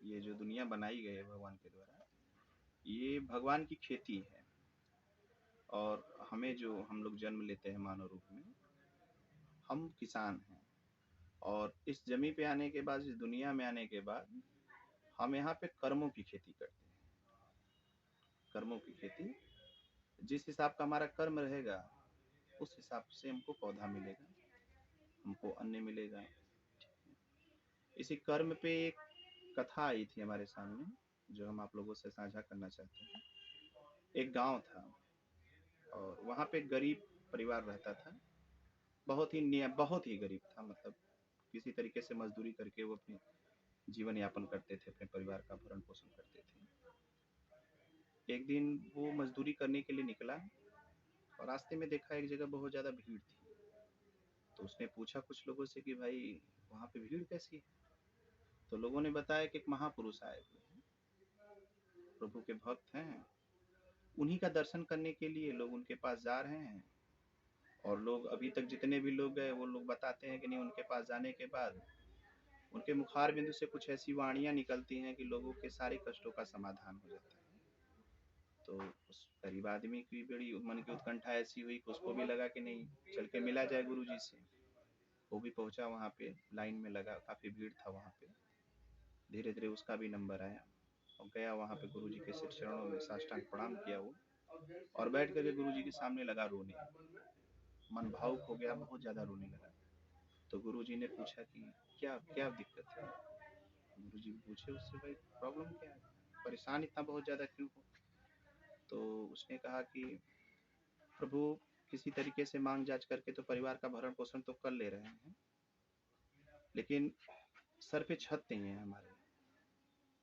ये जो दुनिया बनाई गई है भगवान के द्वारा, ये भगवान की खेती है। और हमें जो हम लोग जन्म लेते हैं मानव रूप में, हम किसान हैं। और इस जमी पे आने के बाद, इस दुनिया में आने के बाद, हम यहाँ पे कर्मों की खेती करते हैं। कर्मों की खेती, जिस हिसाब का हमारा कर्म रहेगा उस हिसाब से हमको पौधा मिलेगा, हमको अन्न मिलेगा। इसी कर्म पे एक कथा आई थी हमारे सामने, जो हम आप लोगों से साझा करना चाहते हैं। एक गांव था और वहाँ पे गरीब परिवार रहता था। बहुत ही गरीब था, मतलब किसी तरीके से मजदूरी करके वो अपनी जीवन यापन करते थे, अपने परिवार का भरण पोषण करते थे। एक दिन वो मजदूरी करने के लिए निकला और रास्ते में देखा एक जगह बहुत ज़्यादा भीड़ थी। तो उसने पूछा कुछ लोगों से कि भाई वहाँ पे भीड़ कैसी है? तो लोगों ने बताया कि एक महापुरुष आए हुए हैं, प्रभु के भक्त हैं, उन्हीं का दर्शन करने के लिए लोग उनके पास जा रहे हैं। और लोग अभी तक जितने भी लोग गए वो लोग बताते हैं कि नहीं, उनके पास जाने के बाद उनके मुखार बिंदु से कुछ ऐसी वाणियां निकलती हैं कि लोगों के सारे कष्टों का समाधान हो जाता है। तो उस गरीब आदमी की बड़ी मन की उत्कंठा ऐसी हुई कि उसको भी लगा कि नहीं, चल के मिला जाए गुरुजी से। वो भी पहुंचा वहाँ पे, लाइन में लगा, काफी भीड़ था वहाँ पे। धीरे धीरे उसका भी नंबर आया और गया वहाँ पे, गुरुजी के सिर चरणों में साष्टांग प्रणाम किया वो, और बैठ करके गुरुजी के सामने लगा रोने। मन भावुक हो गया, बहुत ज्यादा रोने लगा। तो गुरुजी ने पूछा कि क्या क्या दिक्कत है? गुरुजी पूछे उससे, भाई प्रॉब्लम क्या है, परेशान इतना बहुत ज्यादा क्यों हो? तो उसने कहा कि प्रभु, किसी तरीके से मांग जांच करके तो परिवार का भरण पोषण तो कर ले रहे हैं, लेकिन सर पे छत नहीं है हमारे,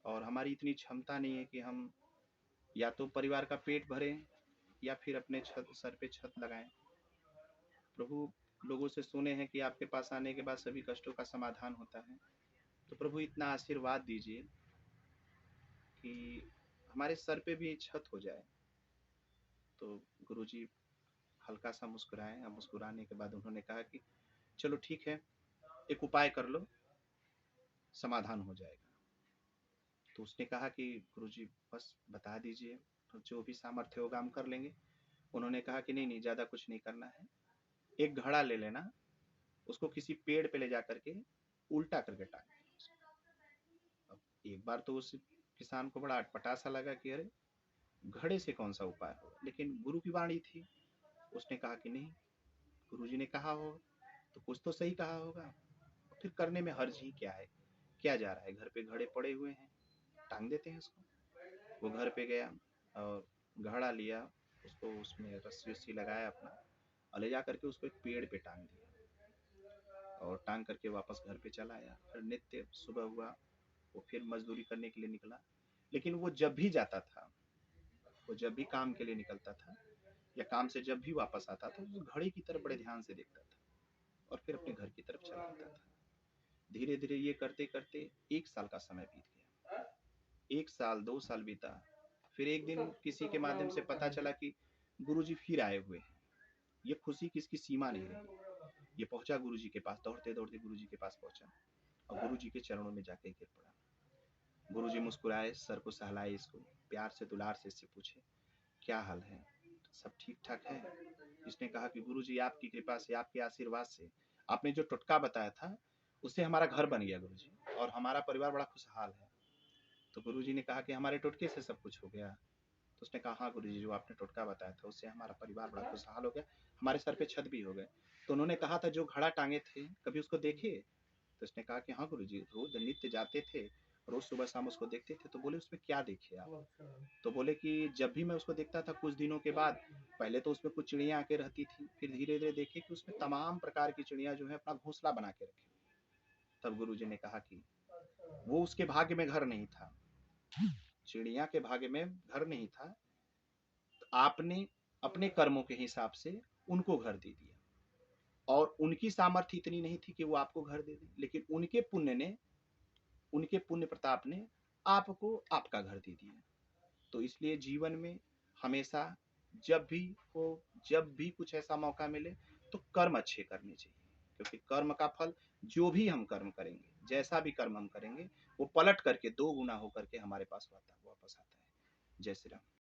और हमारी इतनी क्षमता नहीं है कि हम या तो परिवार का पेट भरें या फिर अपने सर पे छत लगाएं। प्रभु, लोगों से सुने हैं कि आपके पास आने के बाद सभी कष्टों का समाधान होता है, तो प्रभु इतना आशीर्वाद दीजिए कि हमारे सर पे भी छत हो जाए। तो गुरुजी हल्का सा मुस्कुराए, और मुस्कुराने के बाद उन्होंने कहा कि चलो ठीक है, एक उपाय कर लो, समाधान हो जाएगा। तो उसने कहा कि गुरुजी बस बता दीजिए, तो जो भी सामर्थ्य होगा हम कर लेंगे। उन्होंने कहा कि नहीं नहीं, ज्यादा कुछ नहीं करना है, एक घड़ा ले लेना, उसको किसी पेड़ पे ले जा करके उल्टा करके टांग देना। अब एक बार तो उस किसान को बड़ा अटपटा सा लगा कि अरे घड़े से कौन सा उपाय हो, लेकिन गुरु की वाणी थी। उसने कहा कि नहीं, गुरुजी ने कहा हो तो कुछ तो सही कहा होगा, फिर करने में हर्ज ही क्या है, क्या जा रहा है, घर पे घड़े पड़े हुए हैं, टांग देते हैं उसको। वो घर पे गया और घड़ा लिया, उसको उसमें रस्सी वस्सी लगाया अपना, और ले जा करके उसको एक पेड़ पे टांग दिया, और टांग करके वापस घर पे चला आया। फिर नित्य सुबह हुआ, वो फिर मजदूरी करने के लिए निकला। लेकिन वो जब भी जाता था, वो जब भी काम के लिए निकलता था या काम से जब भी वापस आता था, उस घड़ी की तरफ बड़े ध्यान से देखता था और फिर अपने घर की तरफ चला जाता था। धीरे धीरे ये करते करते 1 साल का समय बीत गया। 1 साल 2 साल बीता। फिर एक दिन किसी के माध्यम से पता चला कि गुरुजी फिर आए हुए हैं। ये खुशी की इसकी सीमा नहीं रही। ये पहुंचा गुरुजी के पास, दौड़ते दौड़ते गुरुजी के पास पहुंचा और गुरुजी के चरणों में जाके गिर पड़ा। गुरुजी मुस्कुराए, सर को सहलाए, इसको प्यार से दुलार से इससे पूछे क्या हाल है, सब ठीक ठाक है? इसने कहा कि गुरुजी आपकी कृपा से, आपके आशीर्वाद से, आपने जो टोटका बताया था उससे हमारा घर बन गया गुरुजी, और हमारा परिवार बड़ा खुशहाल है। तो गुरुजी ने कहा कि हमारे टोटके से सब कुछ हो गया? तो उसने कहा हाँ गुरुजी, जो आपने टोटका बताया था उससे हमारा परिवार बड़ा खुशहाल हो गया, हमारे सर पे छत भी हो गए। तो उन्होंने कहा था जो घड़ा टांगे थे कभी उसको देखे? तो उसने कहा कि हाँ गुरुजी, रोज नित्य जाते थे, रोज सुबह शाम उसको देखते थे। तो बोले उसमें क्या देखे आप? तो बोले कि जब भी मैं उसको देखता था कुछ दिनों के बाद, पहले तो उसमें कुछ चिड़िया आके रहती थी, फिर धीरे धीरे देखे कि उसमें तमाम प्रकार की चिड़िया जो है अपना घोंसला बना के रखी। तब गुरुजी ने कहा कि वो उसके भाग्य में घर नहीं था, चिड़िया के भाग्य में घर नहीं था, तो आपने अपने कर्मों के हिसाब से उनको घर दे दिया, और उनकी सामर्थ्य इतनी नहीं थी कि वो आपको घर दे दे, लेकिन उनके पुण्य प्रताप ने आपको आपका घर दे दिया। तो इसलिए जीवन में हमेशा जब भी हो, जब भी कुछ ऐसा मौका मिले, तो कर्म अच्छे करने चाहिए, क्योंकि कर्म का फल, जो भी हम कर्म करेंगे, जैसा भी कर्म हम करेंगे, वो पलट करके 2 गुना होकर के हमारे पास वापस आता है। जय श्री राम।